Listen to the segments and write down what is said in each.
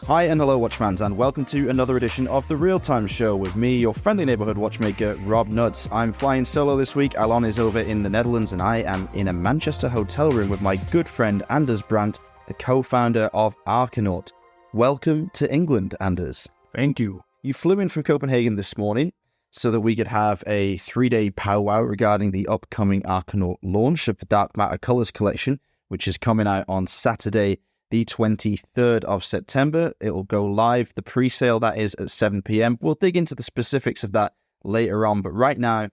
Hi and hello Watchmans, and welcome to another edition of The Real Time Show with me, your friendly neighbourhood watchmaker, Rob Nuts. I'm flying solo this week. Alon is over in the Netherlands and I am in a Manchester hotel room with my good friend Anders Brandt, the co-founder of Arcanaut. Welcome to England, Anders. Thank you. You flew in from Copenhagen this morning so that we could have a 3-day powwow regarding the upcoming Arcanaut launch of the Dark Matter Colours collection, which is coming out on Saturday, the 23rd of September. It will go live, the pre-sale that is at 7 p.m. We'll dig into the specifics of that later on, but right now,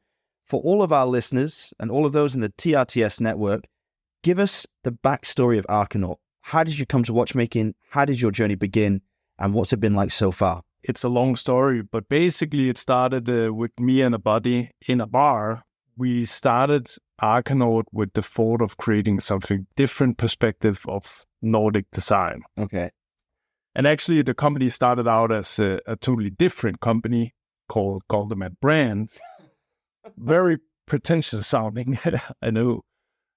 for all of our listeners and all of those in the TRTS network, give us the backstory of Arcanaut. How did you come to watchmaking? How did your journey begin? And what's it been like so far? It's a long story, but basically it started with me and a buddy in a bar. We started Arcanaut with the thought of creating something different perspective of Nordic design. Okay. And actually the company started out as a totally different company called Brandt. Very pretentious sounding, I know.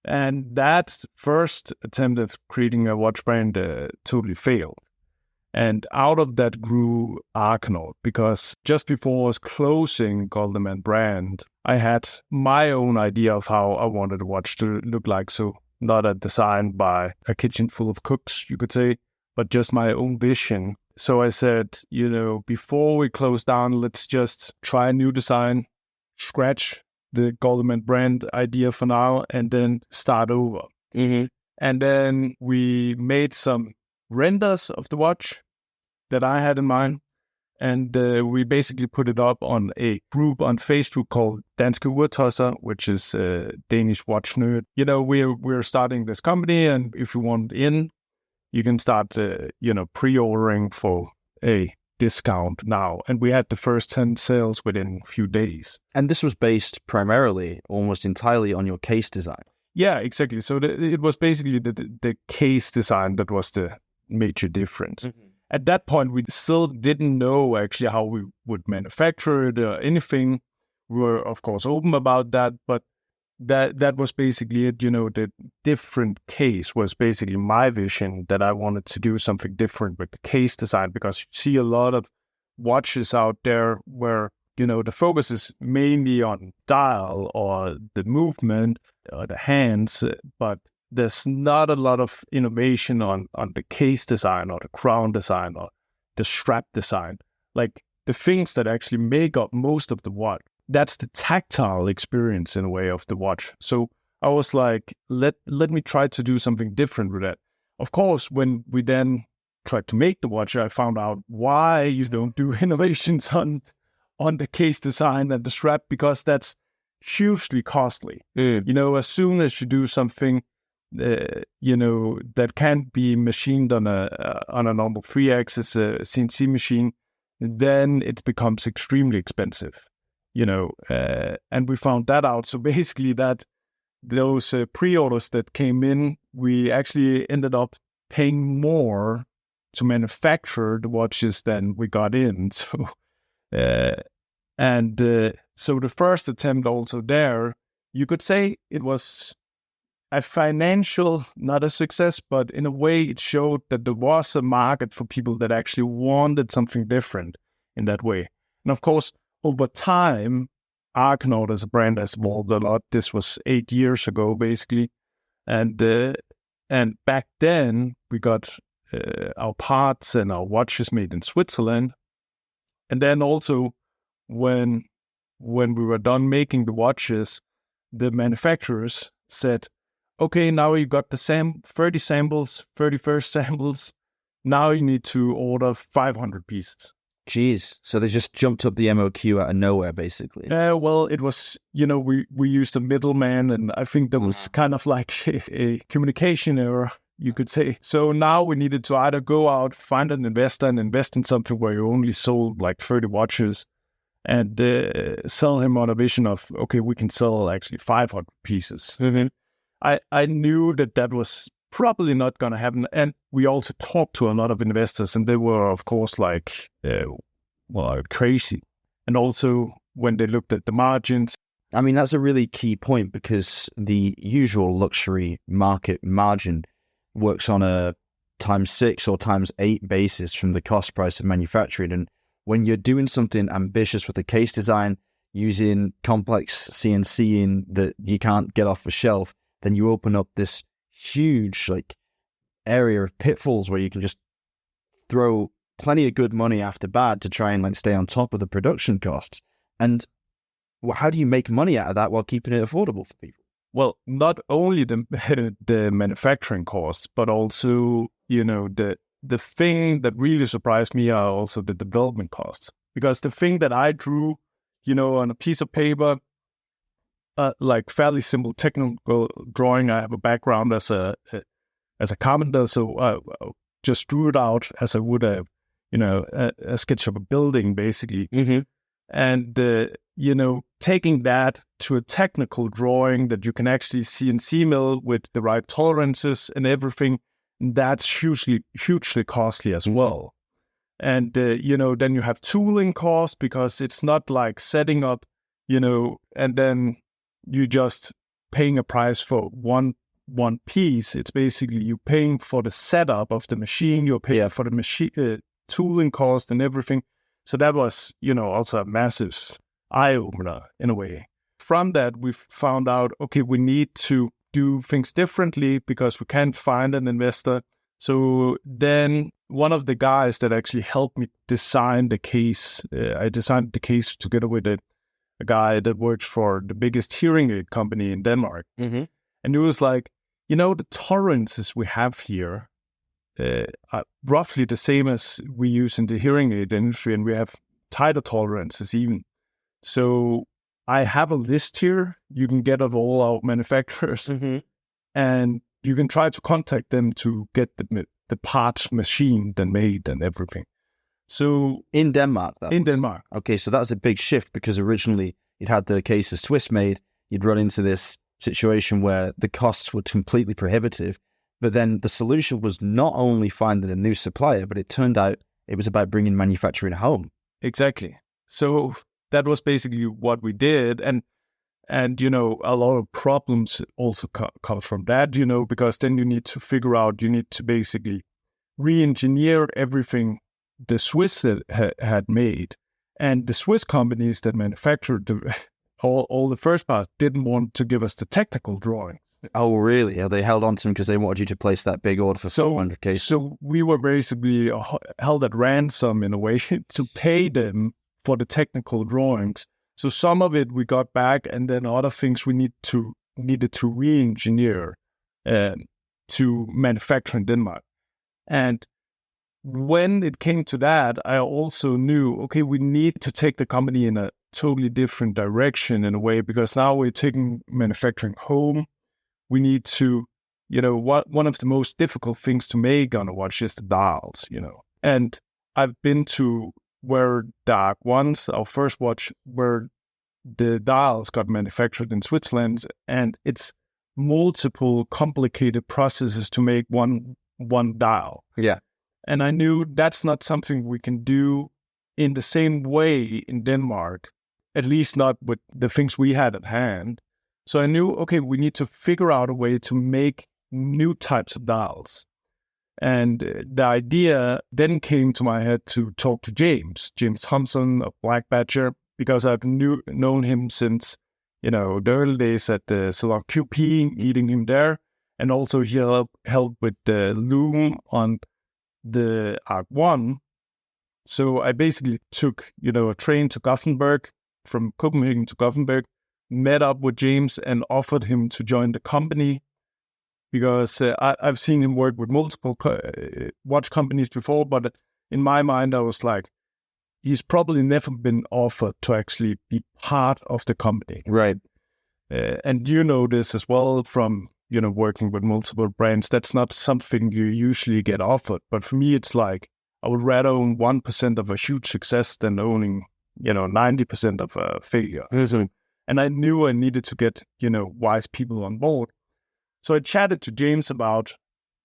And that first attempt at creating a watch brand totally failed. And out of that grew Arcanaut, because just before I was closing Brandt, I had my own idea of how I wanted a watch to look like. So not a design by a kitchen full of cooks, you could say, but just my own vision. So I said, before we close down, let's just try a new design, scratch the Brandt idea for now, and then start over. Mm-hmm. And then we made some renders of the watch that I had in mind. And we basically put it up on a group on Facebook called Danske Urtosser, which is Danish watch nerd. We're starting this company, and if you want in, you can start, pre-ordering for a discount now. And we had the first 10 sales within a few days. And this was based primarily, almost entirely, on your case design. Yeah, exactly. So it was basically the case design that was the major difference. Mm-hmm. At that point, we still didn't know actually how we would manufacture it or anything. We were, of course, open about that, but that was basically it. The different case was basically my vision, that I wanted to do something different with the case design, because you see a lot of watches out there where, the focus is mainly on dial or the movement or the hands, but there's not a lot of innovation on the case design or the crown design or the strap design. Like the things that actually make up most of the watch. That's the tactile experience in a way of the watch. So I was like, let me try to do something different with that. Of course, when we then tried to make the watch, I found out why you don't do innovations on the case design and the strap, because that's hugely costly. As soon as you do something that can't be machined on a normal 3-axis CNC machine, then it becomes extremely expensive, and we found that out. So basically that those pre-orders that came in, we actually ended up paying more to manufacture the watches than we got in. So, so the first attempt also there, you could say it was a financial, not a success, but in a way it showed that there was a market for people that actually wanted something different in that way. And of course, over time, Arcanaut as a brand has evolved a lot. This was 8 years ago, basically. And back then, we got our parts and our watches made in Switzerland. And then also, when we were done making the watches, the manufacturers said, okay, now you got the 30 samples, 31st samples. Now you need to order 500 pieces. Jeez. So they just jumped up the MOQ out of nowhere, basically. Well, it was, we used a middleman, and I think there was kind of like a communication error, you could say. So now we needed to either go out, find an investor and invest in something where you only sold like 30 watches, and sell him on a vision of, okay, we can sell actually 500 pieces. Mm-hmm. I knew that was probably not going to happen. And we also talked to a lot of investors, and they were, of course, like, crazy. And also, when they looked at the margins. I mean, that's a really key point, because the usual luxury market margin works on a times 6 or times 8 basis from the cost price of manufacturing. And when you're doing something ambitious with a case design, using complex CNCing that you can't get off the shelf, then you open up this huge like area of pitfalls where you can just throw plenty of good money after bad to try and like stay on top of the production costs. And how do you make money out of that while keeping it affordable for people? Well, not only the manufacturing costs, but also, the thing that really surprised me are also the development costs. Because the thing that I drew, on a piece of paper, like fairly simple technical drawing. I have a background as a carpenter, so I just drew it out as I would a sketch of a building, basically. Mm-hmm. And taking that to a technical drawing that you can actually CNC mill with the right tolerances and everything, that's hugely costly as well. And then you have tooling costs, because it's not like setting up, and then you just paying a price for one piece. It's basically you paying for the setup of the machine, you're paying for the machine tooling cost and everything. So that was, also a massive eye-opener in a way. From that, we found out, okay, we need to do things differently because we can't find an investor. So then one of the guys that actually helped me design the case, I designed the case together with a guy that works for the biggest hearing aid company in Denmark. Mm-hmm. And he was like, the tolerances we have here are roughly the same as we use in the hearing aid industry, and we have tighter tolerances even. So I have a list here you can get of all our manufacturers, mm-hmm. and you can try to contact them to get the parts machined and made and everything. So in Denmark, in Denmark. Okay, so that was a big shift, because originally you'd had the case of Swiss made. You'd run into this situation where the costs were completely prohibitive. But then the solution was not only finding a new supplier, but it turned out it was about bringing manufacturing home. Exactly. So that was basically what we did. And a lot of problems also come from that, because then you need to basically re-engineer everything the Swiss had made. And the Swiss companies that manufactured all the first parts didn't want to give us the technical drawings. Oh, really? Yeah, they held on to them because they wanted you to place that big order for 500 cases. So we were basically held at ransom in a way to pay them for the technical drawings. So some of it we got back, and then other things we needed to re-engineer to manufacture in Denmark. And when it came to that, I also knew, okay, we need to take the company in a totally different direction in a way, because now we're taking manufacturing home. We need to, one of the most difficult things to make on a watch is the dials, And I've been to where the Arc Ones, our first watch, where the dials got manufactured in Switzerland, and it's multiple complicated processes to make one dial. Yeah. And I knew that's not something we can do in the same way in Denmark, at least not with the things we had at hand. So I knew, okay, we need to figure out a way to make new types of dials. And the idea then came to my head to talk to James Thompson of Black Badger, because I've known him since, the early days at the Salon QP, meeting him there. And also he helped with the loom on the Arc 1. So I basically took, a train to Gothenburg, from Copenhagen to Gothenburg, met up with James and offered him to join the company, because I've seen him work with multiple watch companies before, but in my mind, I was like, he's probably never been offered to actually be part of the company. Right. And this as well from, working with multiple brands. That's not something you usually get offered. But for me, it's like, I would rather own 1% of a huge success than owning, 90% of a failure. Mm-hmm. And I knew I needed to get, wise people on board. So I chatted to James about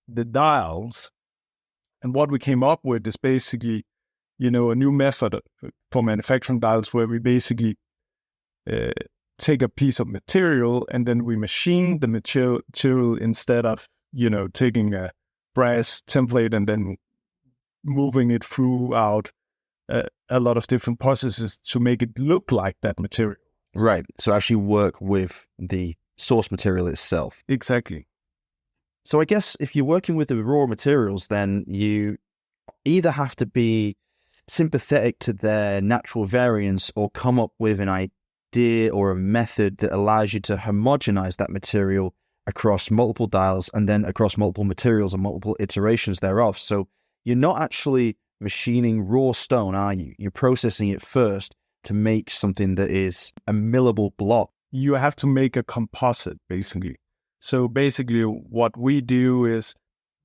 the dials. And what we came up with is basically, a new method for manufacturing dials, where we basically take a piece of material and then we machine the material instead of, taking a brass template and then moving it throughout a lot of different processes to make it look like that material. Right. So actually work with the source material itself. Exactly. So I guess if you're working with the raw materials, then you either have to be sympathetic to their natural variance or come up with an idea or a method that allows you to homogenize that material across multiple dials and then across multiple materials and multiple iterations thereof. So you're not actually machining raw stone, are you? You're processing it first to make something that is a millable block. You have to make a composite, basically. So basically what we do is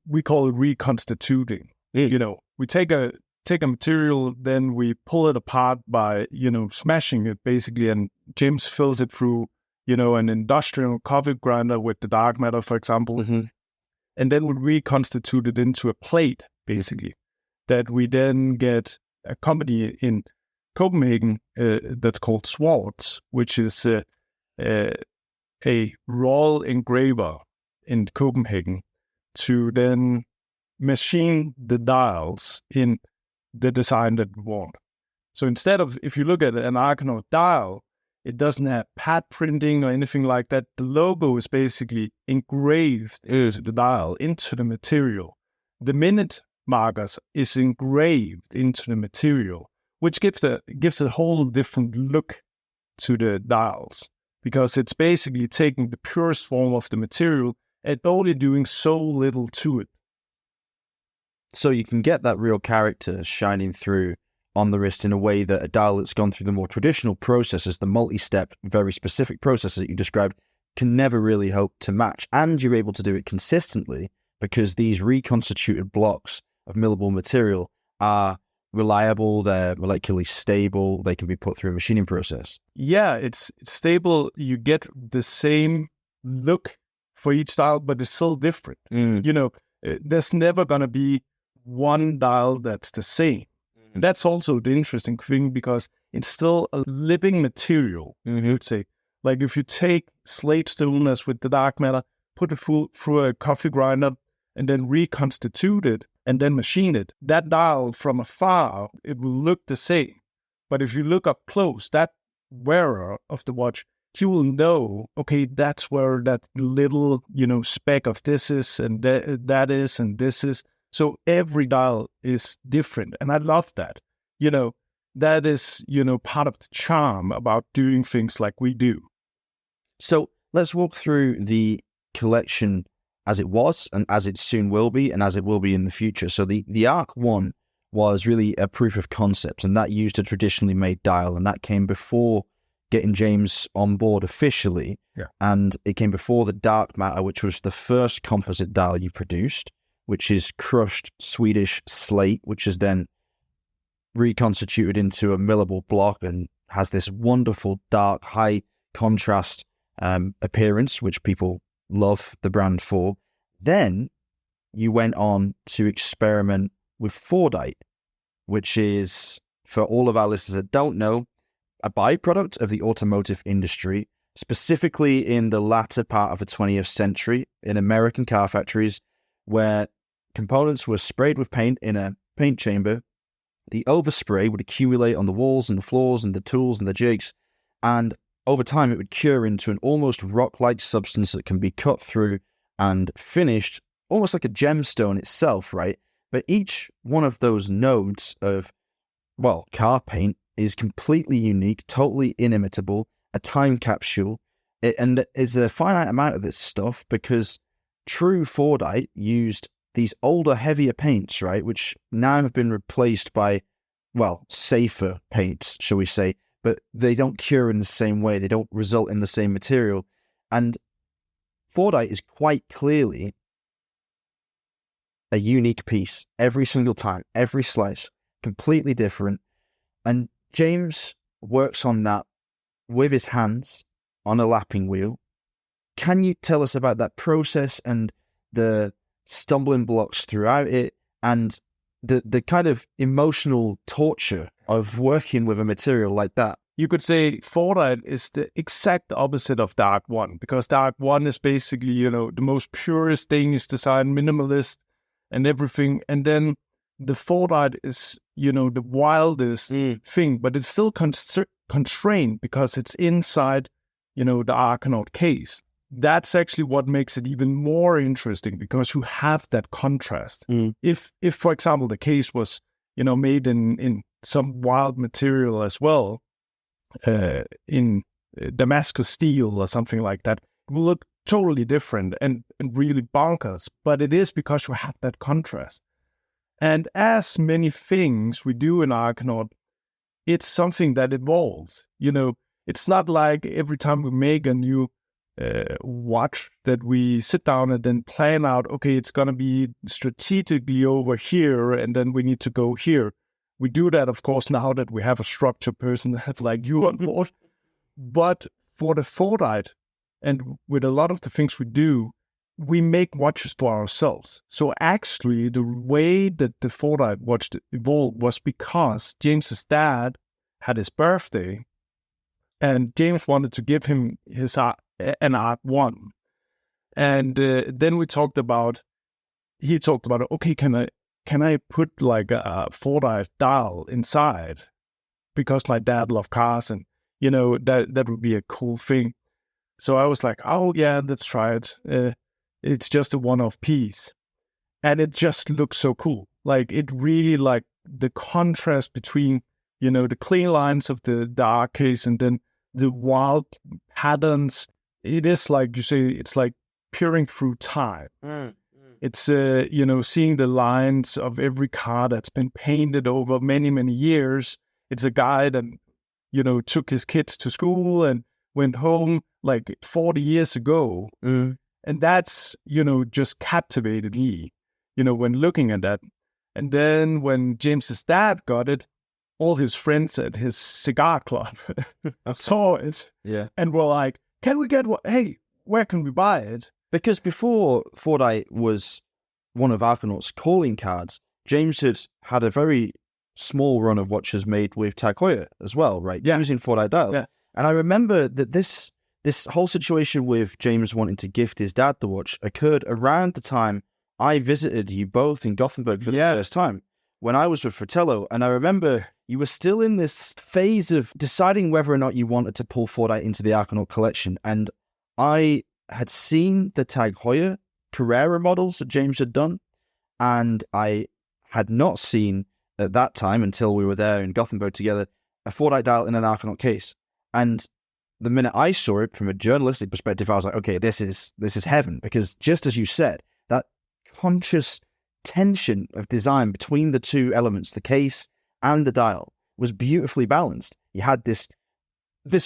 we call it reconstituting. You know, we take a material, then we pull it apart by, smashing it basically, and James fills it through, an industrial coffee grinder with the dark matter, for example. Mm-hmm. And then we reconstitute it into a plate, basically, that we then get a company in Copenhagen that's called Swartz, which is a roll engraver in Copenhagen, to then machine the dials in the design that we want. So instead of, if you look at an Arcanaut dial, it doesn't have pad printing or anything like that. The logo is basically engraved into the dial, into the material. The minute markers is engraved into the material, which gives a whole different look to the dials, because it's basically taking the purest form of the material and only doing so little to it. So you can get that real character shining through on the wrist in a way that a dial that's gone through the more traditional processes, the multi-step, very specific processes that you described, can never really hope to match. And you're able to do it consistently because these reconstituted blocks of millable material are reliable, they're molecularly stable, they can be put through a machining process. Yeah, it's stable. You get the same look for each dial, but it's still different. There's never going to be one dial that's the same. And that's also the interesting thing, because it's still a living material, you would say. Like if you take slate stone as with the dark matter, put it through a coffee grinder, and then reconstitute it, and then machine it, that dial from afar, it will look the same. But if you look up close, that wearer of the watch, he will know, okay, that's where that little, speck of this is, and that is, and this is. So every dial is different. And I love that. That is, part of the charm about doing things like we do. So let's walk through the collection as it was and as it soon will be and as it will be in the future. So the Arc 1 was really a proof of concept, and that used a traditionally made dial, and that came before getting James on board officially. Yeah. And it came before the dark matter, which was the first composite dial you produced, which is crushed Swedish slate, which is then reconstituted into a millable block and has this wonderful dark, high contrast appearance, which people love the brand for. Then you went on to experiment with Fordite, which is, for all of our listeners that don't know, a byproduct of the automotive industry, specifically in the latter part of the 20th century in American car factories, where components were sprayed with paint in a paint chamber. The overspray would accumulate on the walls and the floors and the tools and the jigs, and over time it would cure into an almost rock-like substance that can be cut through and finished almost like a gemstone itself, right? But each one of those nodes of, car paint is completely unique, totally inimitable, a time capsule, and it's a finite amount of this stuff because true Fordite used these older, heavier paints, right, which now have been replaced by, safer paints, shall we say, but they don't cure in the same way. They don't result in the same material. And Fordite is quite clearly a unique piece every single time, every slice, completely different. And James works on that with his hands on a lapping wheel. Can you tell us about that process and the stumbling blocks throughout it and the kind of emotional torture of working with a material like that? You could say Fordite is the exact opposite of Dark 1, because Dark 1 is basically, the most purest Danish design, minimalist, and everything. And then the Fordite is, the wildest thing, but it's still constrained because it's inside, the Arcanaut case. That's actually what makes it even more interesting, because you have that contrast. If for example, the case was, made in some wild material as well, in Damascus steel or something like that, it will look totally different and really bonkers. But it is because you have that contrast. And as many things we do in Arcanaut, it's something that evolves. It's not like every time we make a new watch that we sit down and then plan out, okay, it's going to be strategically over here, and then we need to go here. We do that, of course, now that we have a structure person like you on board. But for the Fordite, and with a lot of the things we do, we make watches for ourselves. So actually, the way that the Fordite watch evolved was because James's dad had his birthday, and James wanted to give him an Art 1. And then he talked about, okay, can I put like a Fordite dial inside? Because my dad loved cars, and that would be a cool thing. So I was like, oh yeah, let's try it. It's just a one-off piece, and it just looks so cool. Like, it really, like, the contrast between the clean lines of the dark case and then the wild patterns. It is like you say, it's like peering through time. It's seeing the lines of every car that's been painted over many, many years. It's a guy that took his kids to school and went home like 40 years ago. And that's, just captivated me, when looking at that. And then when James's dad got it, all his friends at his cigar club saw it and were like, can we get what? Hey, where can we buy it? Because before Fordite was one of Arcanaut's calling cards, James had a very small run of watches made with Tag Heuer as well, right? Yeah. Using Fordite dials. Yeah. And I remember that this whole situation with James wanting to gift his dad the watch occurred around the time I visited you both in Gothenburg for the first time, when I was with Fratello. And I remember you were still in this phase of deciding whether or not you wanted to pull Fordite into the Arcanaut collection. And I had seen the Tag Heuer Carrera models that James had done, and I had not seen at that time, until we were there in Gothenburg together, a Fordite dial in an Arcanaut case. And the minute I saw it from a journalistic perspective, I was like, okay, this is heaven, because just as you said, that conscious tension of design between the two elements, the case and the dial, was beautifully balanced. You had this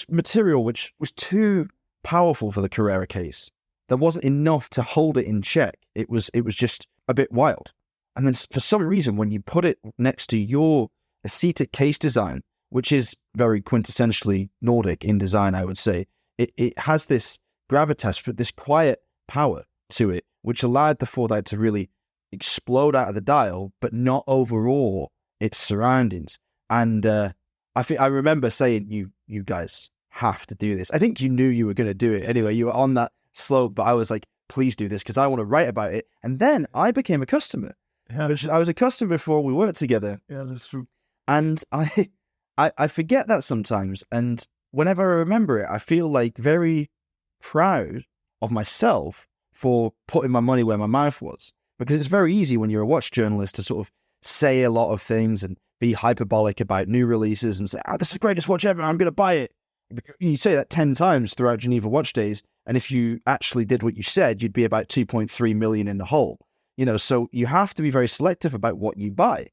material which was too powerful for the Carrera case. There wasn't enough to hold it in check. It was just a bit wild. And then for some reason, when you put it next to your ascetic case design, which is very quintessentially Nordic in design, I would say, it has this gravitas, this quiet power to it, which allowed the Fordite to really explode out of the dial, but not overawe its surroundings. And I remember saying, you guys have to do this. I think you knew you were going to do it anyway. You were on that slope, but I was like, please do this, because I want to write about it. And then I became a customer. Yeah. I was a customer before we worked together. Yeah, that's true. And I forget that sometimes, and whenever I remember it, I feel like very proud of myself for putting my money where my mouth was, because it's very easy when you're a watch journalist to sort of say a lot of things and be hyperbolic about new releases and say, this is the greatest watch ever, I'm going to buy it. You say that 10 times throughout Geneva Watch Days, and if you actually did what you said, you'd be about 2.3 million in the hole. So you have to be very selective about what you buy.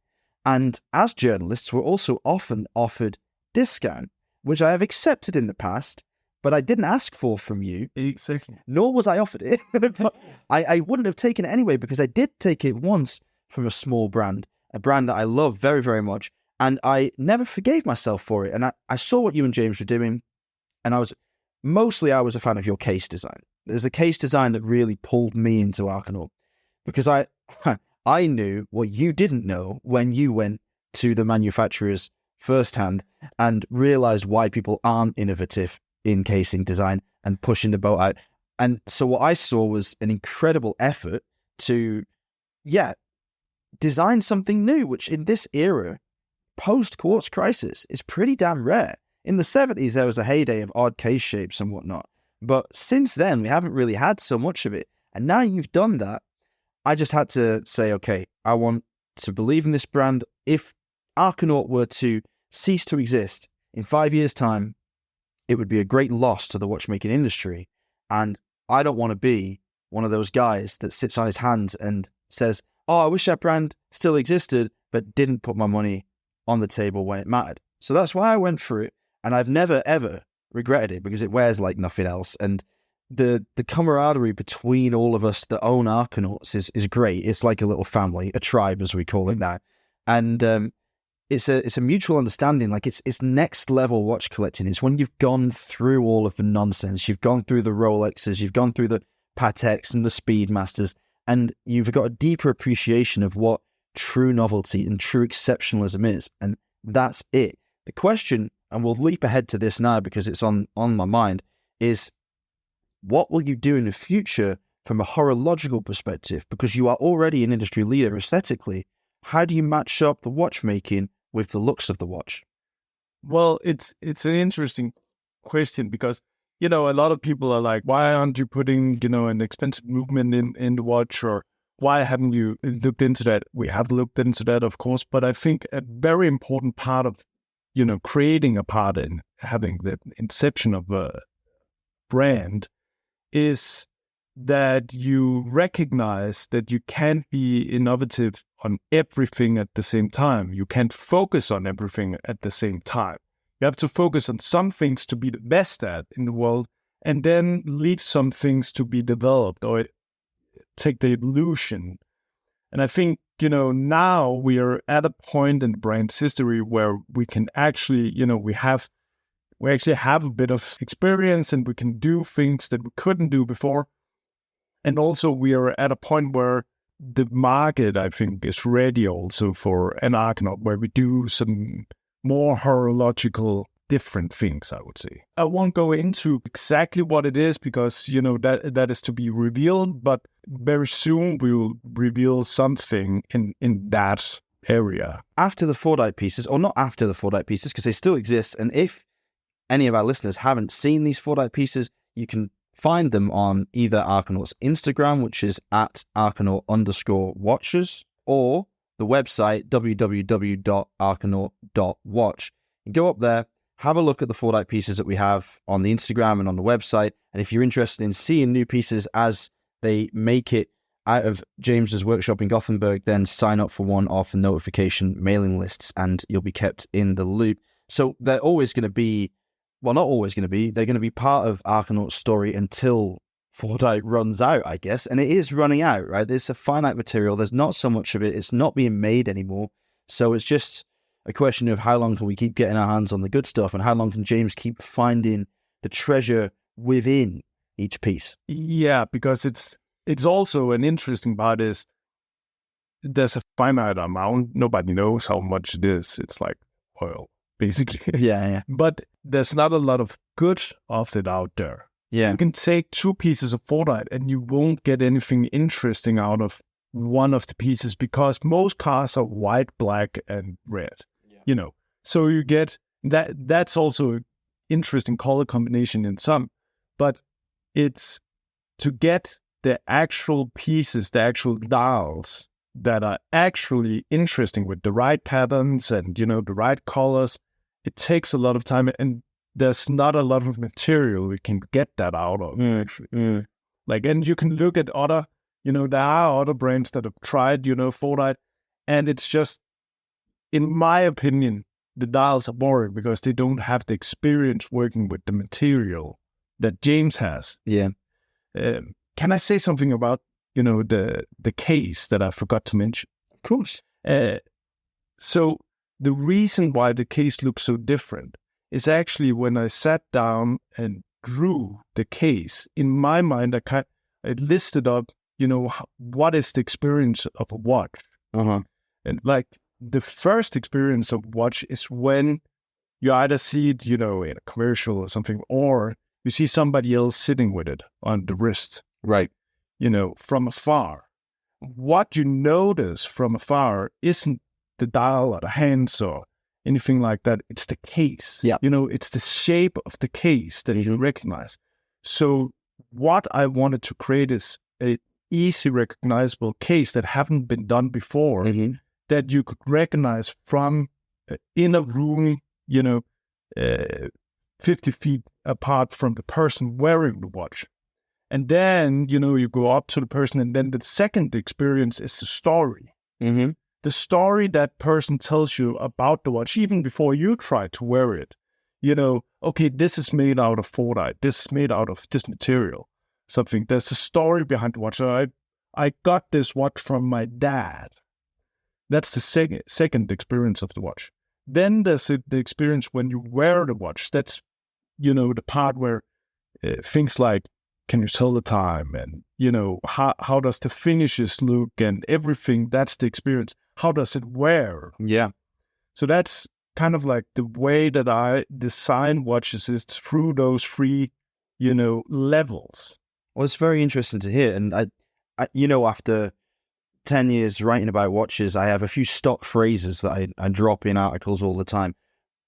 And as journalists, we're also often offered discount, which I have accepted in the past, but I didn't ask for from you. Exactly. Nor was I offered it. But I wouldn't have taken it anyway, because I did take it once from a small brand, a brand that I love very, very much. And I never forgave myself for it. And I saw what you and James were doing, and I was a fan of your case design. There's a case design that really pulled me into Arcanaut, because I knew what you didn't know when you went to the manufacturers firsthand and realized why people aren't innovative in casing design and pushing the boat out. And so what I saw was an incredible effort to, design something new, which in this era, post-quartz crisis, is pretty damn rare. In the 70s, there was a heyday of odd case shapes and whatnot. But since then, we haven't really had so much of it. And now you've done that, I just had to say, okay, I want to believe in this brand. If Arcanaut were to cease to exist in 5 years' time, it would be a great loss to the watchmaking industry. And I don't want to be one of those guys that sits on his hands and says, oh, I wish that brand still existed, but didn't put my money on the table when it mattered. So that's why I went for it. And I've never, ever regretted it because it wears like nothing else. And the camaraderie between all of us that own Arcanauts is great. It's like a little family, a tribe, as we call it now. And it's a mutual understanding. Like it's next level watch collecting. It's when you've gone through all of the nonsense. You've gone through the Rolexes, you've gone through the Pateks and the Speedmasters, and you've got a deeper appreciation of what true novelty and true exceptionalism is. And that's it. The question, and we'll leap ahead to this now because it's on my mind, is what will you do in the future from a horological perspective? Because you are already an industry leader aesthetically. How do you match up the watchmaking with the looks of the watch? Well, it's an interesting question because, a lot of people are like, why aren't you putting, an expensive movement in the watch, or why haven't you looked into that? We have looked into that, of course, but I think a very important part of, creating a part in having the inception of a brand is that you recognize that you can't be innovative on everything at the same time. You can't focus on everything at the same time. You have to focus on some things to be the best at in the world, and then leave some things to be developed or take the illusion. And I think, now we are at a point in the brand's history where we can actually, we actually have a bit of experience and we can do things that we couldn't do before. And also we are at a point where the market, I think, is ready also for an Arcanaut, where we do some more horological different things, I would say. I won't go into exactly what it is because, that is to be revealed, but very soon we will reveal something in that area. After the 4-dye pieces, or not after the 4-dye pieces, because they still exist, and if any of our listeners haven't seen these 4-dye pieces, you can find them on either Arcanaut's Instagram, which is at Arcanaut_watches, or the website www.arcanaut.watch. You go up there, have a look at the 4-dye pieces that we have on the Instagram and on the website. And if you're interested in seeing new pieces as they make it out of James's workshop in Gothenburg, then sign up for one of the notification mailing lists and you'll be kept in the loop. So they're always going to be, well, not always going to be, they're going to be part of Arcanaut's story until 4-dye runs out, I guess. And it is running out, right? There's a finite material. There's not so much of it. It's not being made anymore. So it's just a question of how long can we keep getting our hands on the good stuff, and how long can James keep finding the treasure within each piece? Yeah, because it's also an interesting part is there's a finite amount. Nobody knows how much it is. It's like oil, basically. Yeah. But there's not a lot of good of it out there. Yeah. You can take 2 pieces of 4-dye and you won't get anything interesting out of one of the pieces because most cars are white, black, and red. Yeah. So you get that. That's also an interesting color combination in some, but it's to get the actual pieces, the actual dials that are actually interesting with the right patterns and, the right colors. It takes a lot of time, and there's not a lot of material we can get that out of. And you can look at other, there are other brands that have tried, 4-dye, and it's just, in my opinion, the dials are boring because they don't have the experience working with the material that James has. Yeah. Can I say something about, the case that I forgot to mention? Of course. So the reason why the case looks so different is actually when I sat down and drew the case, in my mind, I listed up, what is the experience of a watch? And like the first experience of watch is when you either see it, in a commercial or something, or you see somebody else sitting with it on the wrist. Right. From afar. what you notice from afar isn't the dial or the hands or anything like that. It's the case. Yeah. It's the shape of the case that you recognize. So what I wanted to create is a easy recognizable case that haven't been done before, that you could recognize from in a room, 50 feet apart from the person wearing the watch. And then, you go up to the person, and then the second experience is the story. The story that person tells you about the watch, even before you try to wear it. Okay, this is made out of Fordite. This is made out of this material. Something. There's a story behind the watch. So I got this watch from my dad. That's the second experience of the watch. Then there's the experience when you wear the watch. That's, the part where things like, can you tell the time? And, how does the finishes look and everything? That's the experience. How does it wear? Yeah. So that's kind of like the way that I design watches is through those three, levels. Well, it's very interesting to hear. And I after 10 years writing about watches, I have a few stock phrases that I drop in articles all the time.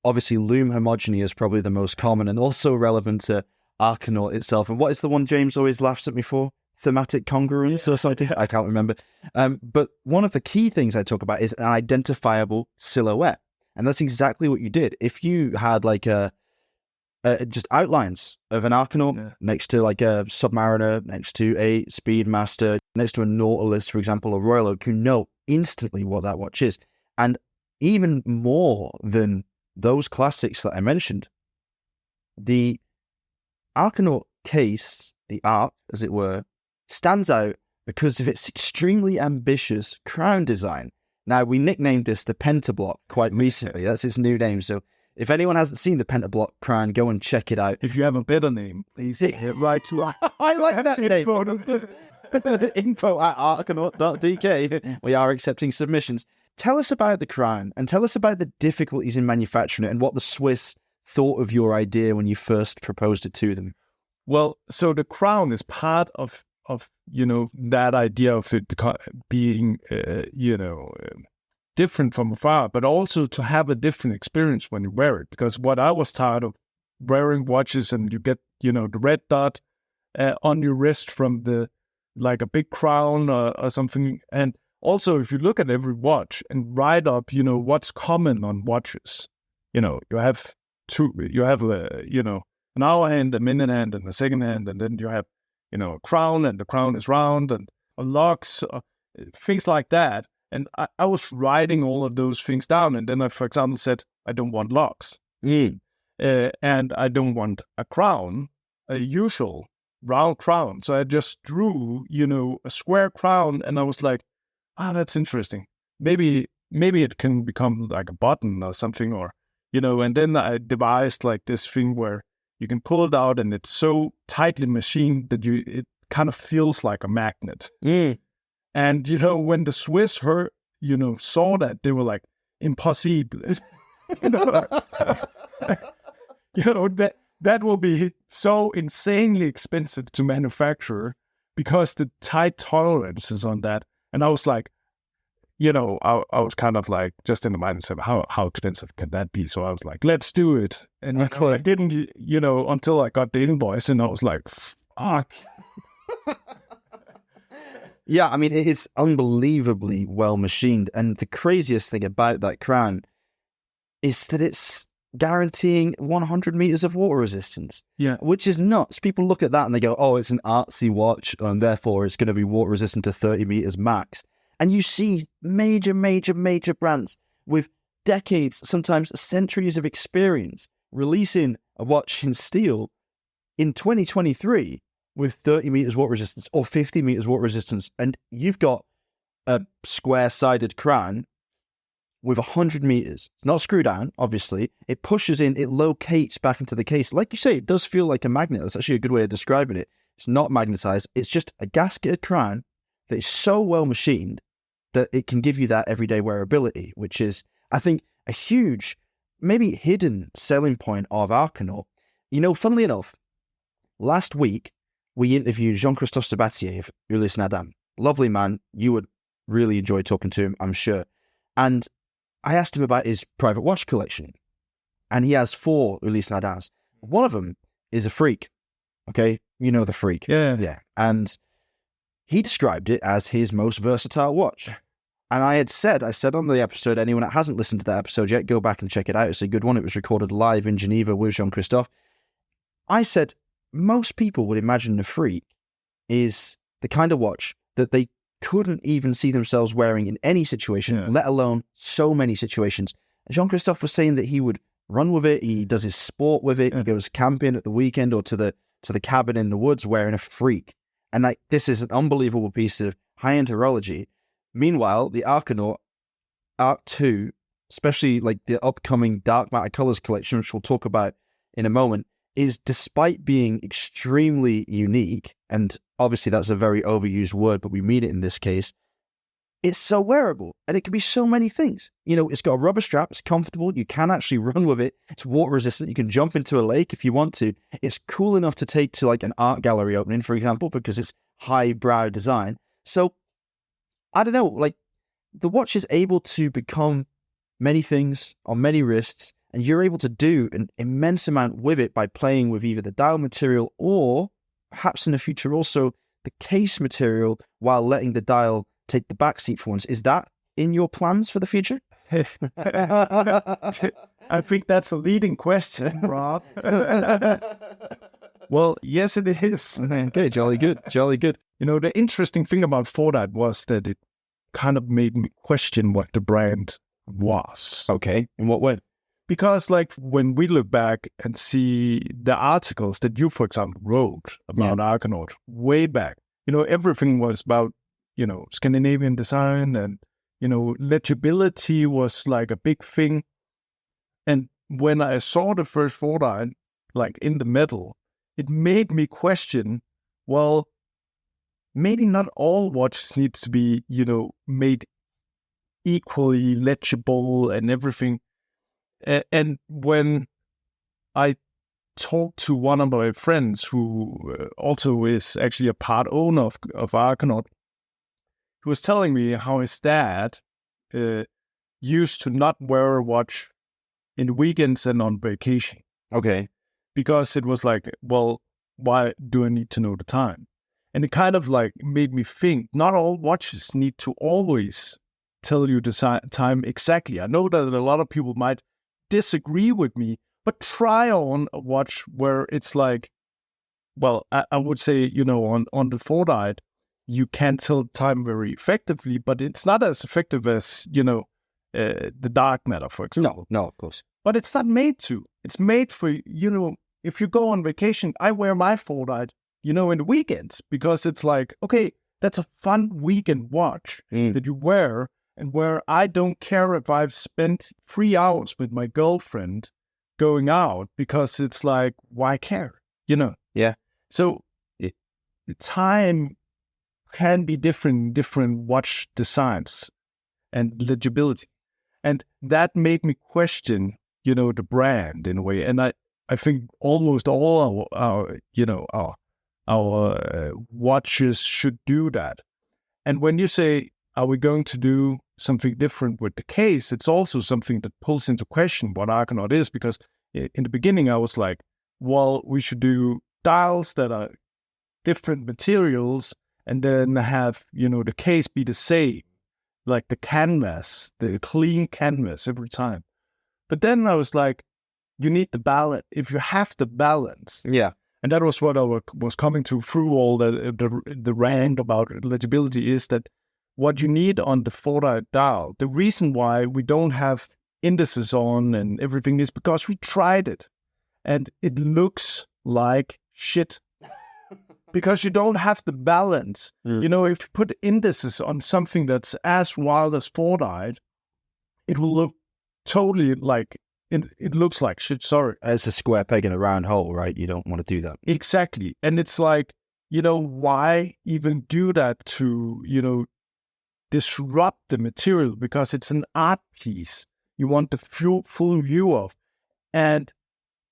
Obviously, loom homogeny is probably the most common and also relevant to Arcanaut itself. And what is the one James always laughs at me for? Thematic congruence or something? I can't remember. But one of the key things I talk about is an identifiable silhouette. And that's exactly what you did. If you had like just outlines of an Arcanaut next to like a Submariner, next to a Speedmaster, next to a Nautilus, for example, or Royal Oak, you know instantly what that watch is. And even more than those classics that I mentioned, the Arcanaut case, the Arc, as it were, stands out because of its extremely ambitious crown design. Now, we nicknamed this the Pentablock quite recently. That's its new name. So if anyone hasn't seen the Pentablock crown, go and check it out. If you have a better name, please write to us. I like that name. info@arcanaut.dk. We are accepting submissions. Tell us about the crown and tell us about the difficulties in manufacturing it and what the Swiss thought of your idea when you first proposed it to them. Well, so the crown is part of that idea of it being different from afar, but also to have a different experience when you wear it. Because what I was tired of wearing watches and you get the red dot on your wrist from like a big crown or something. And also, if you look at every watch and write up, what's common on watches, you have an hour hand, a minute hand, and a second hand, and then you have a crown, and the crown is round, and locks, things like that. And I was writing all of those things down. And then I, for example, said, I don't want locks. And I don't want a crown, a usual round crown. So I just drew, a square crown. And I was like, that's interesting. Maybe it can become like a button or something, or, and then I devised like this thing where you can pull it out and it's so tightly machined that it kind of feels like a magnet. And, when the Swiss saw that, they were like, impossible. That will be so insanely expensive to manufacture because the tight tolerances on that. And I was like, I was kind of like just in the mindset of how expensive can that be? So I was like, let's do it. And I didn't, until I got the invoice and I was like, fuck. Yeah, I mean, it is unbelievably well machined. And the craziest thing about that crown is that it's guaranteeing 100 meters of water resistance. Yeah. Which is nuts. People look at that and they go, oh, it's an artsy watch and therefore it's going to be water resistant to 30 meters max. And you see major brands with decades, sometimes centuries of experience releasing a watch in steel in 2023 with 30 meters water resistance or 50 meters water resistance. And you've got a square-sided crown with 100 meters. It's not screw down, obviously. It pushes in, it locates back into the case. Like you say, it does feel like a magnet. That's actually a good way of describing it. It's not magnetized. It's just a gasketed crown that is so well machined that it can give you that everyday wearability, which is, I think, a huge, maybe hidden selling point of Arcanaut. Funnily enough, last week, we interviewed Jean-Christophe Sabatier of Ulysse Nadam, Lovely man. You would really enjoy talking to him, I'm sure. And I asked him about his private watch collection. And he has 4 Ulysse Nardins. One of them is a freak. Okay? You know the freak. Yeah. Yeah. And he described it as his most versatile watch. And I said on the episode, anyone that hasn't listened to that episode yet, go back and check it out. It's a good one. It was recorded live in Geneva with Jean-Christophe. I said, most people would imagine the freak is the kind of watch that they couldn't even see themselves wearing in any situation, let alone so many situations. Jean-Christophe was saying that he would run with it. He does his sport with it. He goes camping at the weekend or to the cabin in the woods wearing a freak. And like, this is an unbelievable piece of high-end horology. Meanwhile, the Arcanaut Arc 2, especially like the upcoming Dark Matter Colors collection, which we'll talk about in a moment, is, despite being extremely unique, and obviously that's a very overused word, but we mean it in this case, it's so wearable, and it can be so many things. You know, it's got a rubber strap, it's comfortable, you can actually run with it, it's water resistant, you can jump into a lake if you want to. It's cool enough to take to like an art gallery opening, for example, because it's highbrow design. So, I don't know, like, the watch is able to become many things on many wrists, and you're able to do an immense amount with it by playing with either the dial material or perhaps in the future also the case material while letting the dial take the back seat for once. Is that in your plans for the future? I think that's a leading question, Rob. Well, yes, it is. Okay, jolly good. You know, the interesting thing about Fordite was that it kind of made me question what the brand was. Okay, in what way? Because, like, when we look back and see the articles that you, for example, wrote about Arcanaut way back, you know, everything was about, you know, Scandinavian design, and, you know, legibility was like a big thing. And when I saw the first Fordite, like in the metal, it made me question, well, maybe not all watches need to be, you know, made equally legible and everything. And when I talked to one of my friends who also is actually a part owner of Arcanaut, he was telling me how his dad used to not wear a watch in weekends and on vacation. Okay. Because it was like, well, why do I need to know the time? And it kind of like made me think, not all watches need to always tell you the time exactly. I know that a lot of people might disagree with me, but try on a watch where it's like, well, I would say, you know, on the Fordite, you can tell time very effectively, but it's not as effective as, you know, the Dark Matter, for example. No, of course. But it's not made to. It's made for, you know, if you go on vacation, I wear my Fordite, you know, in the weekends, because it's like, okay, that's a fun weekend watch that you wear, and where I don't care if I've spent 3 hours with my girlfriend going out, because it's like, why care? You know? Yeah. So the time can be different watch designs and legibility. And that made me question, you know, the brand in a way. And I think almost all our watches should do that. And when you say, are we going to do something different with the case, it's also something that pulls into question what Arcanaut is, because in the beginning I was like, well, we should do dials that are different materials and then have, you know, the case be the same, like the canvas, the clean canvas every time. But then I was like, you need the balance. If you have the balance. Yeah. And that was what I was coming to through all the rant about legibility, is that what you need on the Fordite dial, the reason why we don't have indices on and everything is because we tried it and it looks like shit. Because you don't have the balance. You know, if you put indices on something that's as wild as Fordite, it will look totally like, it looks like shit, sorry. It's a square peg in a round hole, right? You don't want to do that. Exactly. And it's like, you know, why even do that to, you know, disrupt the material? Because it's an art piece you want the full view of. And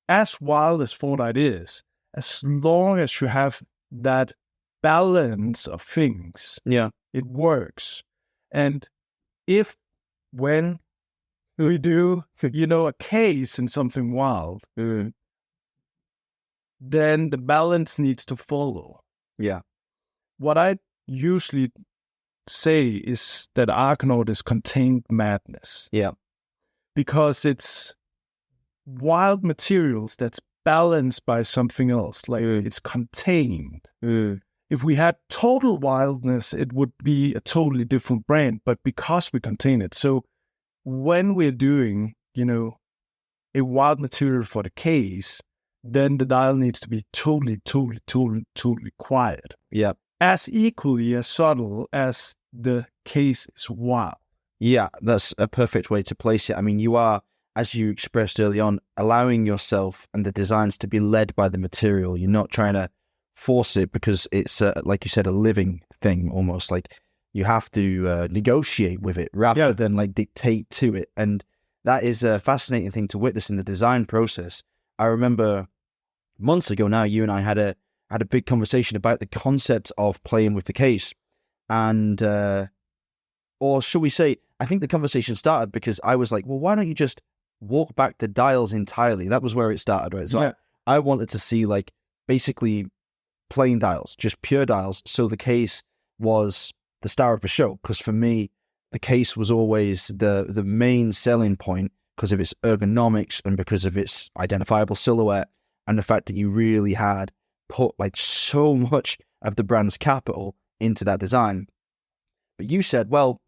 as wild as Fordite is, as long as you have that balance of things, Yeah. it works. And when we do, a case in something wild, then the balance needs to follow. Yeah. What I usually say is that Arcanaut is contained madness. Yeah. Because it's wild materials that's balanced by something else, like it's contained. If we had total wildness, it would be a totally different brand, but because we contain it. So when we're doing, a wild material for the case, then the dial needs to be totally quiet. Yeah. As equally as subtle as the case is wild. Yeah, that's a perfect way to place it. I mean, you are, as you expressed early on, allowing yourself and the designs to be led by the material. You're not trying to force it because it's, like you said, a living thing almost. Like you have to negotiate with it rather than like dictate to it. And that is a fascinating thing to witness in the design process. I remember months ago now, you and I had a big conversation about the concept of playing with the case. And, or should we say, I think the conversation started because I was like, well, why don't you just walk back the dials entirely? That was where it started, right? So I wanted to see like basically plain dials, just pure dials. So the case was the star of the show. Because for me, the case was always the main selling point because of its ergonomics and because of its identifiable silhouette and the fact that you really had put like so much of the brand's capital into that design. But you said, well,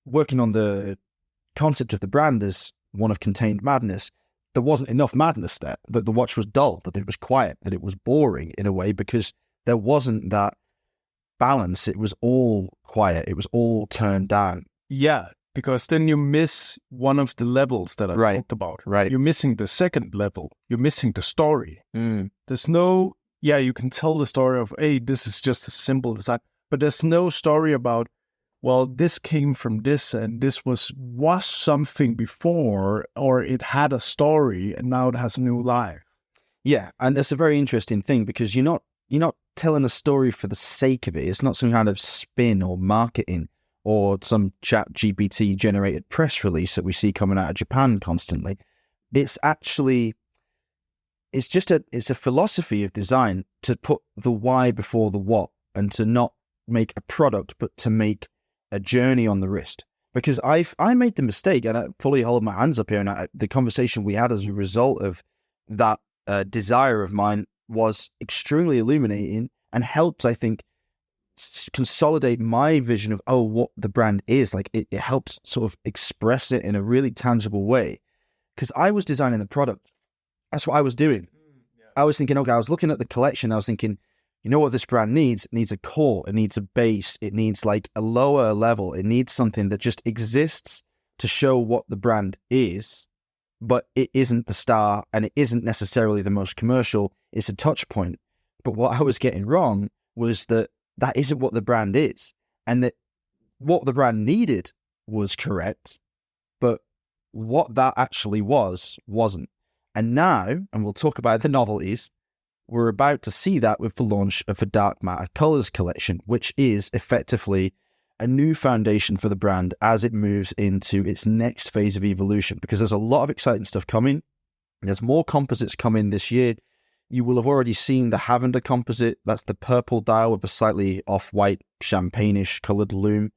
working on the concept of the brand as one of contained madness, there wasn't enough madness there, that the watch was dull, that it was quiet, that it was boring in a way because there wasn't that balance. It was all quiet. It was all turned down. Yeah, because then you miss one of the levels that I talked about. Right. You're missing the second level. You're missing the story. There's no, you can tell the story of, hey, this is just a simple design, but there's no story about, well, this came from this and this was something before, or it had a story and now it has a new life. Yeah, and that's a very interesting thing because you're not telling a story for the sake of it. It's not some kind of spin or marketing or some chat GPT generated press release that we see coming out of Japan constantly. It's actually, it's a philosophy of design to put the why before the what and to not make a product, but to make a journey on the wrist. Because I made the mistake, and I fully hold my hands up here, and the conversation we had as a result of that desire of mine was extremely illuminating and helped, I think, consolidate my vision of, what the brand is. Like it helped sort of express it in a really tangible way. Because I was designing the product. That's what I was doing. I was thinking, okay, I was looking at the collection. I was thinking, you know what this brand needs? It needs a core. It needs a base. It needs like a lower level. It needs something that just exists to show what the brand is, but it isn't the star and it isn't necessarily the most commercial. It's a touch point. But what I was getting wrong was that isn't what the brand is. And that what the brand needed was correct, but what that actually wasn't. And now, and we'll talk about the novelties, we're about to see that with the launch of the Dark Matter Colors collection, which is effectively a new foundation for the brand as it moves into its next phase of evolution, because there's a lot of exciting stuff coming. There's more composites coming this year. You will have already seen the Havender composite. That's the purple dial with a slightly off-white, champagne-ish colored lume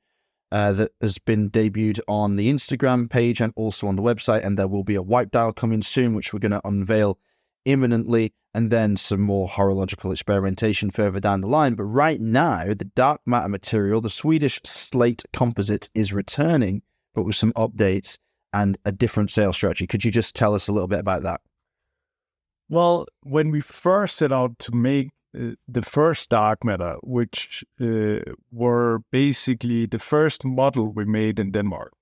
that has been debuted on the Instagram page and also on the website. And there will be a white dial coming soon, which we're going to unveil imminently, and then some more horological experimentation further down the line. But right now, the Dark Matter material, the Swedish slate composite, is returning, but with some updates and a different sales strategy. Could you just tell us a little bit about that? Well, when we first set out to make the first Dark Matter, which were basically the first model we made in Denmark.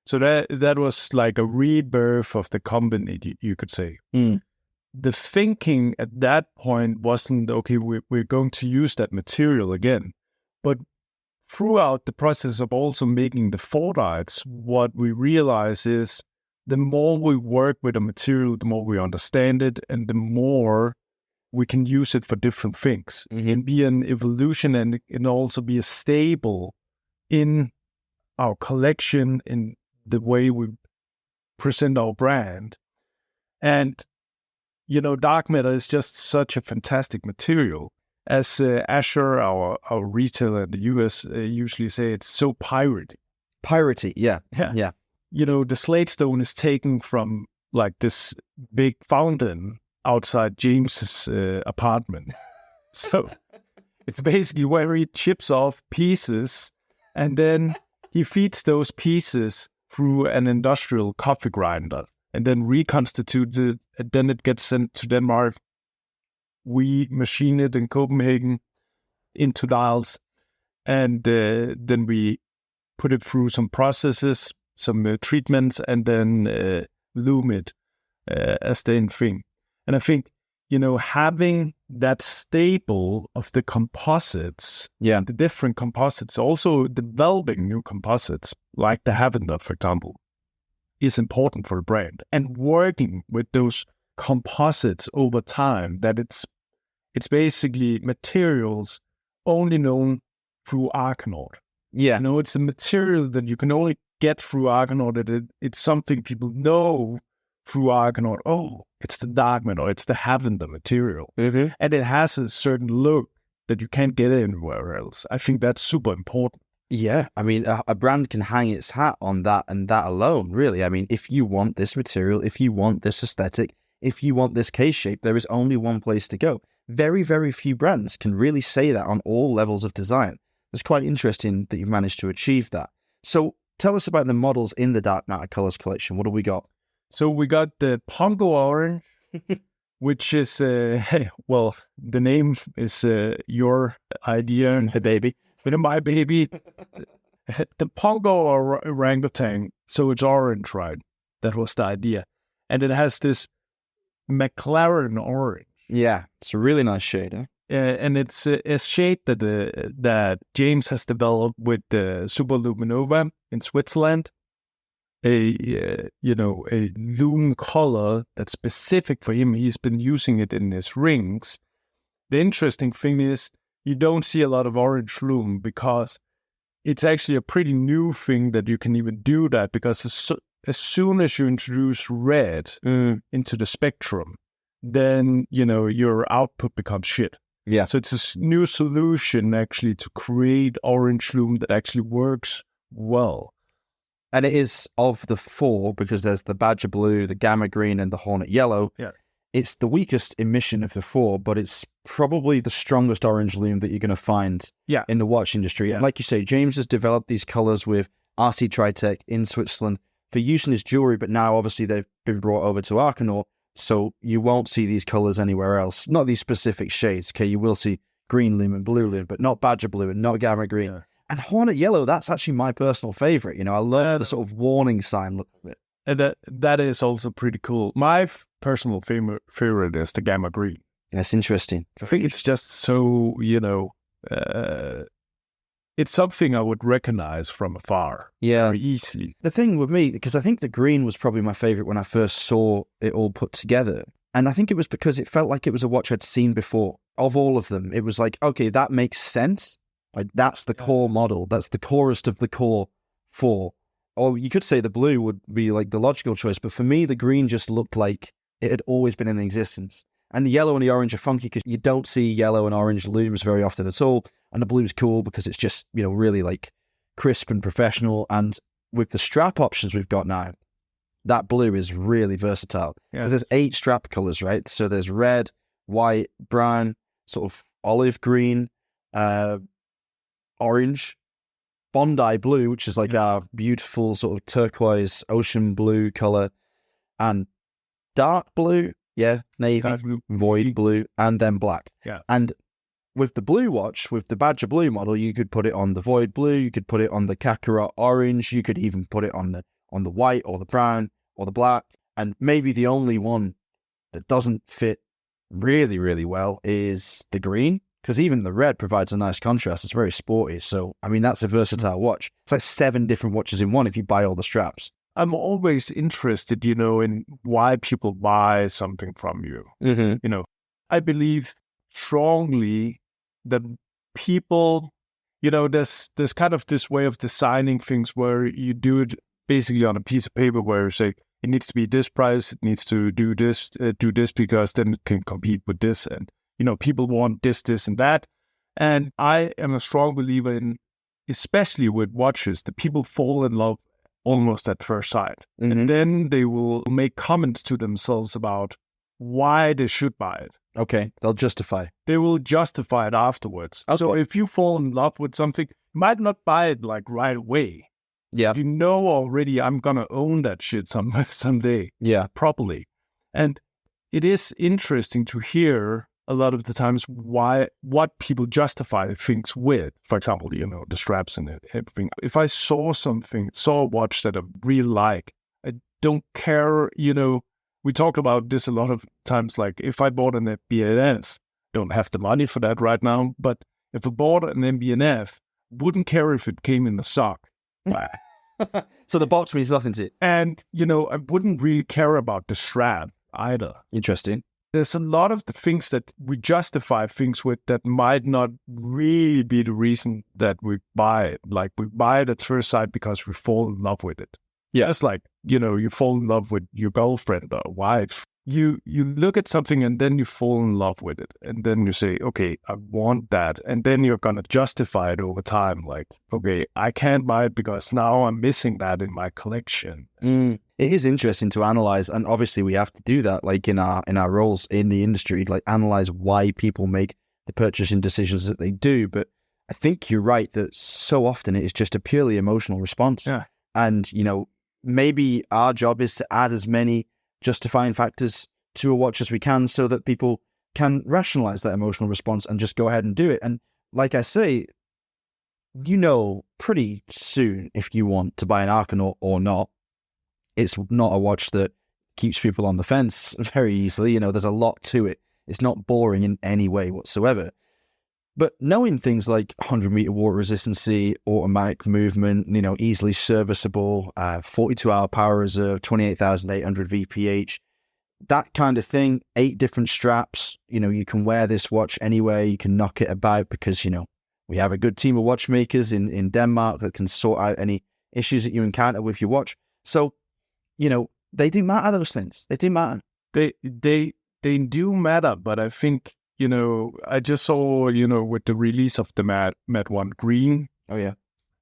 So that was like a rebirth of the company, you could say. The thinking at that point wasn't, okay, we're going to use that material again. But throughout the process of also making the fordites, what we realize is the more we work with a material, the more we understand it, and the more we can use it for different things. It can be an evolution, and it can also be a staple in our collection, in the way we present our brand. And, dark matter is just such a fantastic material. As Asher, our retailer in the US, usually say, it's so piratey. Piratey, yeah. The slate stone is taken from like this big fountain outside James's apartment. So it's basically where he chips off pieces, and then he feeds those pieces through an industrial coffee grinder and then reconstitutes it, and then it gets sent to Denmark. We machine it in Copenhagen into dials, and then we put it through some processes, some treatments, and then loom it as the end thing. And I think, having that staple of the composites, the different composites, also developing new composites, like the Havendor, for example, is important for a brand. And working with those composites over time, that it's basically materials only known through Arcanaut. Yeah. It's a material that you can only get through Arcanaut. It's something people know through Arcanaut. Oh, it's the dark matter, it's the Havendor material. And it has a certain look that you can't get anywhere else. I think that's super important. Yeah, I mean, a brand can hang its hat on that and that alone, really. I mean, if you want this material, if you want this aesthetic, if you want this case shape, there is only one place to go. Very, very few brands can really say that on all levels of design. It's quite interesting that you've managed to achieve that. So tell us about the models in the Dark Matter Colors collection. What have we got? So we got the Pongo Orange, which is, well, the name is your idea. The baby. My baby. The Pongo orangutan, so it's orange, right? That was the idea. And it has this McLaren orange. Yeah, it's a really nice shade, eh? And it's a shade that James has developed with Super Luminova in Switzerland. A loom color that's specific for him. He's been using it in his rings. The interesting thing is you don't see a lot of orange loom because it's actually a pretty new thing that you can even do that, because as soon as you introduce red into the spectrum, then, your output becomes shit. Yeah. So it's a new solution actually to create orange loom that actually works well. And it is of the four, because there's the Badger Blue, the Gamma Green, and the Hornet Yellow. Yeah. It's the weakest emission of the four, but it's probably the strongest orange loom that you're going to find in the watch industry. Yeah. And like you say, James has developed these colors with RC Tritech in Switzerland for use in his jewelry, but now obviously they've been brought over to Arcanaut, so you won't see these colors anywhere else. Not these specific shades. Okay, you will see green loom and blue loom, but not Badger Blue and not Gamma Green. Yeah. And Hornet Yellow, that's actually my personal favorite. I love the sort of warning sign look of it. And that is also pretty cool. My personal favorite is the Gamma Green. That's interesting. I think it's just so, it's something I would recognize from afar very easily. The thing with me, because I think the green was probably my favorite when I first saw it all put together. And I think it was because it felt like it was a watch I'd seen before. Of all of them, it was like, okay, that makes sense. Like, that's the core model. That's the corest of the core four. Or you could say the blue would be like the logical choice. But for me, the green just looked like it had always been in existence. And the yellow and the orange are funky because you don't see yellow and orange looms very often at all. And the blue's cool because it's just, really like crisp and professional. And with the strap options we've got now, that blue is really versatile. Because there's 8 strap colors, right? So there's red, white, brown, sort of olive green, orange, Bondi blue, which is like our beautiful sort of turquoise ocean blue color, and dark blue, navy, void blue, and then black. Yeah. And with the blue watch, with the Badger Blue model, you could put it on the void blue, you could put it on the Kakarot orange, you could even put it on the white or the brown or the black. And maybe the only one that doesn't fit really, really well is the green. Because even the red provides a nice contrast. It's very sporty. So, I mean, that's a versatile watch. It's like 7 different watches in one if you buy all the straps. I'm always interested, in why people buy something from you. Mm-hmm. I believe strongly that people, there's kind of this way of designing things where you do it basically on a piece of paper where you say, it needs to be this price, it needs to do this because then it can compete with this. And, people want this, and that. And I am a strong believer in, especially with watches, that people fall in love almost at first sight. Mm-hmm. And then they will make comments to themselves about why they should buy it. Okay, they'll justify. They will justify it afterwards. Okay. So if you fall in love with something, you might not buy it like right away. Yeah. You know already I'm going to own that shit someday. Yeah. Properly. And it is interesting to hear a lot of the times what people justify things with. For example, the straps and everything. If I saw a watch that I really like, I don't care, we talk about this a lot of times, like if I bought an MBNF, don't have the money for that right now, but if I bought an MBNF, wouldn't care if it came in the sock. So the box means nothing to it. And, I wouldn't really care about the strap either. Interesting. There's a lot of the things that we justify things with that might not really be the reason that we buy it. Like we buy it at first sight because we fall in love with it. Yeah. It's like, you fall in love with your girlfriend or wife. You look at something and then you fall in love with it. And then you say, okay, I want that. And then you're going to justify it over time. Like, okay, I can't buy it because now I'm missing that in my collection. It is interesting to analyze. And obviously we have to do that, like in our roles in the industry, like analyze why people make the purchasing decisions that they do. But I think you're right that so often it is just a purely emotional response. Yeah. And, maybe our job is to add as many justifying factors to a watch as we can so that people can rationalize that emotional response and just go ahead and do it. And like I say, pretty soon if you want to buy an Arcanaut or not. It's not a watch that keeps people on the fence very easily. There's a lot to it. It's not boring in any way whatsoever. But knowing things like 100-meter water resistancy, automatic movement, easily serviceable, 42-hour power reserve, 28,800 VPH, that kind of thing, 8 different straps, you can wear this watch anywhere, you can knock it about because, we have a good team of watchmakers in Denmark that can sort out any issues that you encounter with your watch. So, they do matter, those things. They do matter. They do matter, but I think, I just saw, with the release of the Matte 1 Green. Oh, yeah.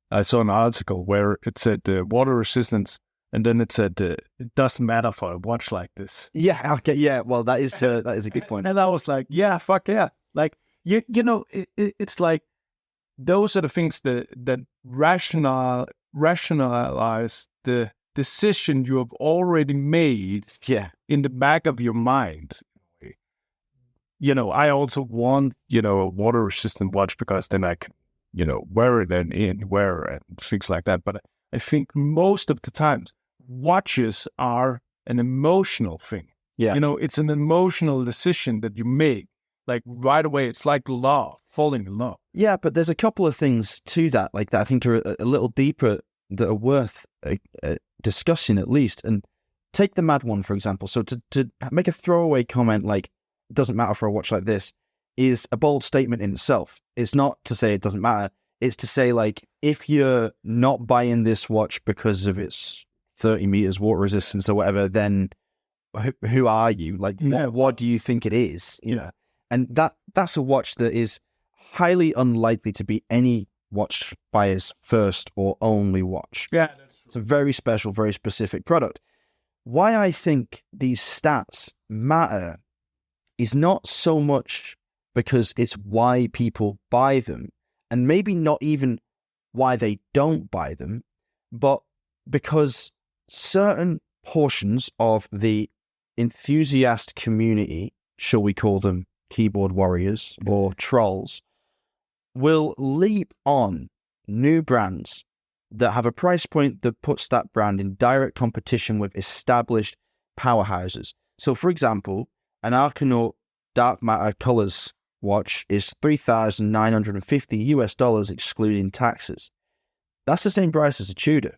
I saw an article where it said water resistance, and then it said it doesn't matter for a watch like this. Yeah, okay, yeah. Well, that is a good point. And I was like, yeah, fuck yeah. Like, it's like, those are the things that rationalize the decision you have already made in the back of your mind. I also want, a water-resistant watch because then I can, wear it anywhere and things like that. But I think most of the times, watches are an emotional thing. Yeah. It's an emotional decision that you make. Like right away, it's like love, falling in love. Yeah, but there's a couple of things to that, like that I think are a little deeper that are worth discussing at least. And take the Mad one, for example. So to make a throwaway comment like, it doesn't matter for a watch like this, is a bold statement in itself. It's not to say it doesn't matter. It's to say, like, if you're not buying this watch because of its 30 meters water resistance or whatever, then who are you? Like, what do you think it is? And that's a watch that is highly unlikely to be any watch buyer's first or only watch. Yeah, that's true. It's a very special, very specific product. Why I think these stats matter is not so much because it's why people buy them, and maybe not even why they don't buy them, but because certain portions of the enthusiast community, shall we call them keyboard warriors or trolls, will leap on new brands that have a price point that puts that brand in direct competition with established powerhouses. So, for example, an Arcanaut dark matter colors watch is $3,950 excluding taxes. That's the same price as a Tudor.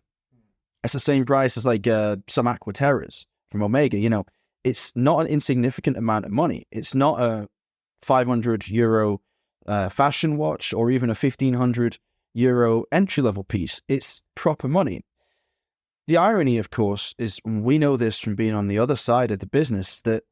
It's the same price as like some Aquaterras from Omega. It's not an insignificant amount of money. It's not a €500 fashion watch or even a €1,500 entry-level piece. It's proper money. The irony, of course, is we know this from being on the other side of the business, that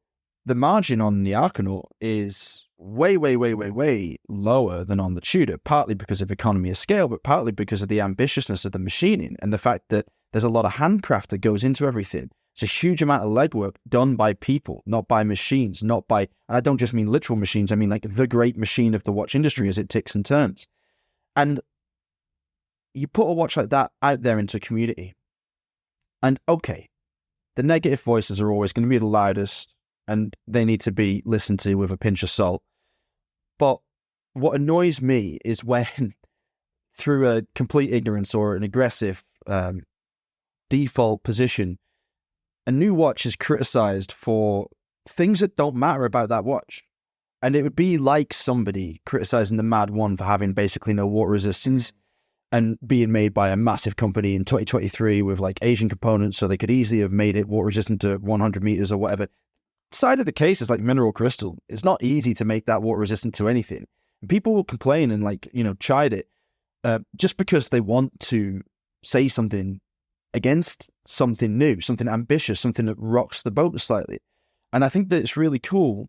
the margin on the Arcanaut is way, way, way, way, way lower than on the Tudor, partly because of economy of scale, but partly because of the ambitiousness of the machining and the fact that there's a lot of handcraft that goes into everything. It's a huge amount of legwork done by people, not by machines, and I don't just mean literal machines, I mean like the great machine of the watch industry as it ticks and turns. And you put a watch like that out there into a community, and okay, the negative voices are always going to be the loudest, and they need to be listened to with a pinch of salt. But what annoys me is when, through a complete ignorance or an aggressive default position, a new watch is criticized for things that don't matter about that watch. And it would be like somebody criticizing the Mad 1 for having basically no water resistance and being made by a massive company in 2023 with like Asian components, so they could easily have made it water resistant to 100 meters or whatever. Side of the case is like mineral crystal. It's not easy to make that water resistant to anything. And people will complain and chide it just because they want to say something against something new, something ambitious, something that rocks the boat slightly. And I think that it's really cool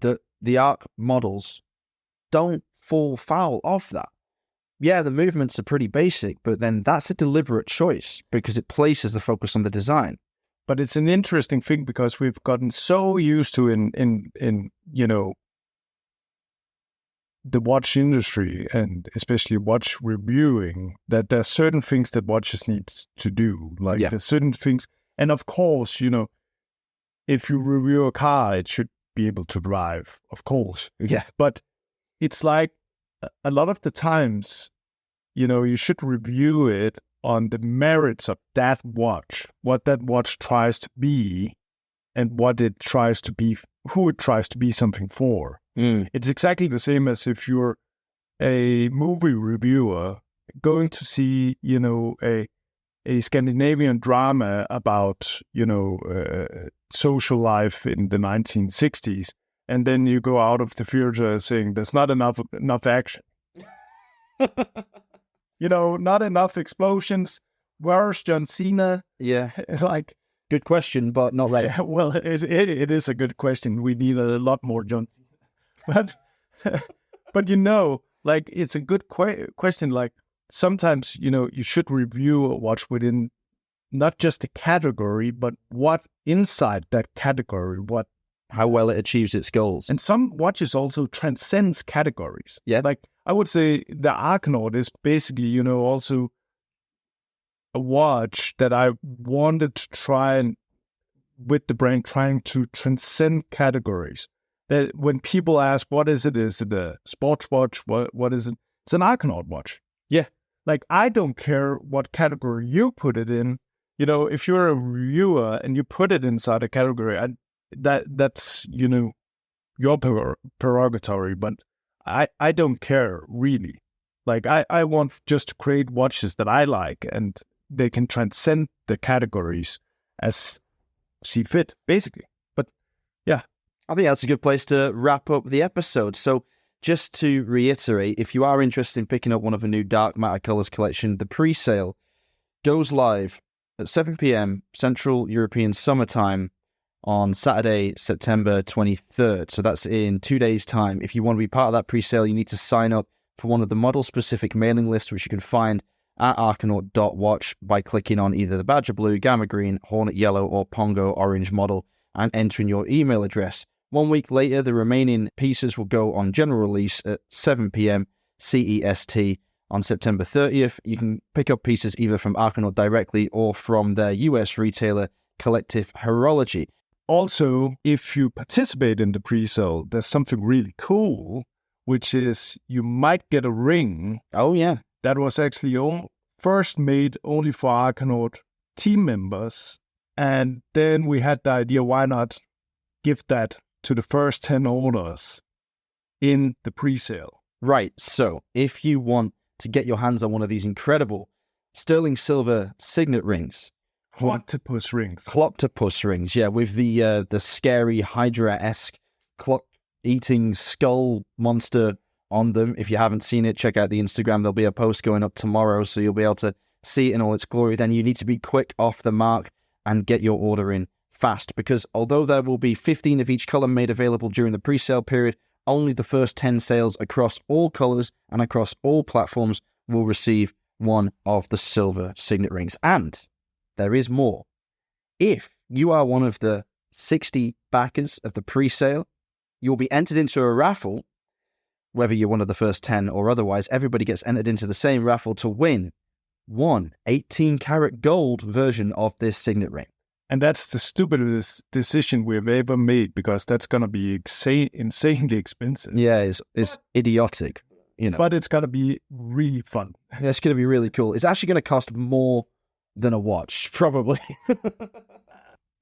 that the Arc models don't fall foul of that. Yeah, the movements are pretty basic, but then that's a deliberate choice because it places the focus on the design. But it's an interesting thing because we've gotten so used to in the watch industry and especially watch reviewing that there's certain things that watches need to do. Like there's certain things, and of course, if you review a car, it should be able to drive, of course. Yeah. But it's like a lot of the times, you should review it on the merits of that watch, what that watch tries to be, and what it tries to be, who it tries to be something for. It's exactly the same as if you're a movie reviewer going to see, a Scandinavian drama about, social life in the 1960s, and then you go out of the theater saying there's not enough action. Not enough explosions. Where's John Cena? Yeah. Like, good question, but not right. Well, it is a good question. We need a lot more John Cena. But it's a good question. Like, sometimes, you should review a watch within not just a category, but what inside that category, how well it achieves its goals. And some watches also transcends categories. Yeah. Like, I would say the Arcanaut is basically, also a watch that I wanted to try and, with the brand, trying to transcend categories. That when people ask, what is it? Is it a sports watch? What is it? It's an Arcanaut watch. Yeah. Like, I don't care what category you put it in. If you're a reviewer and you put it inside a category, that's, your prerogative, but I don't care, really. Like, I want just to create watches that I like, and they can transcend the categories as see fit, basically. But, yeah. I think that's a good place to wrap up the episode. So, just to reiterate, if you are interested in picking up one of the new Dark Matter Colors collection, the pre-sale goes live at 7 p.m. Central European Summertime on Saturday, September 23rd. So that's in 2 days' time. If you want to be part of that pre-sale, you need to sign up for one of the model-specific mailing lists, which you can find at arcanaut.watch by clicking on either the Badger Blue, Gamma Green, Hornet Yellow, or Pongo Orange model and entering your email address. 1 week later, the remaining pieces will go on general release at 7 p.m. CEST on September 30th. You can pick up pieces either from Arcanaut directly or from their US retailer, Collective Horology. Also, if you participate in the pre-sale, there's something really cool, which is you might get a ring. Oh, yeah. That was actually first made only for Arcanaut team members. And then we had the idea, why not give that to the first 10 orders in the pre-sale? Right. So if you want to get your hands on one of these incredible sterling silver signet rings, Cloctopus rings, yeah, with the scary Hydra-esque clock eating skull monster on them. If you haven't seen it, check out the Instagram. There'll be a post going up tomorrow, so you'll be able to see it in all its glory. Then you need to be quick off the mark and get your order in fast, because although there will be 15 of each color made available during the pre-sale period, only the first 10 sales across all colors and across all platforms will receive one of the silver signet rings. And there is more. If you are one of the 60 backers of the pre-sale, you'll be entered into a raffle. Whether you're one of the first 10 or otherwise, everybody gets entered into the same raffle to win one 18-karat gold version of this signet ring. And that's the stupidest decision we've ever made, because that's going to be insanely expensive. Yeah, it's idiotic, you know. But it's going to be really fun. Yeah, it's going to be really cool. It's actually going to cost more than a watch, probably.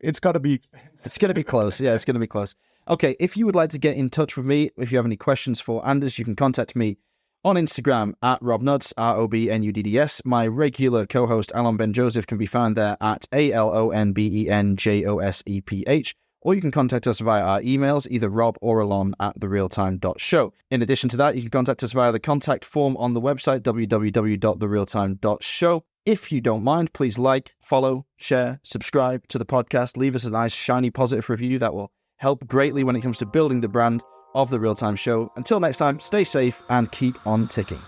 It's got to be expensive. It's going to be close. Yeah, it's going to be close. Okay, if you would like to get in touch with me, if you have any questions for Anders, you can contact me on Instagram at RobNuds, ROBNUDDS. My regular co-host, Alon Ben Joseph, can be found there at ALONBENJOSEPH. Or you can contact us via our emails, either Rob or Alon at therealtime.show. In addition to that, you can contact us via the contact form on the website, www.therealtime.show. If you don't mind, please like, follow, share, subscribe to the podcast. Leave us a nice, shiny, positive review. That will help greatly when it comes to building the brand of The Real Time Show. Until next time, stay safe and keep on ticking.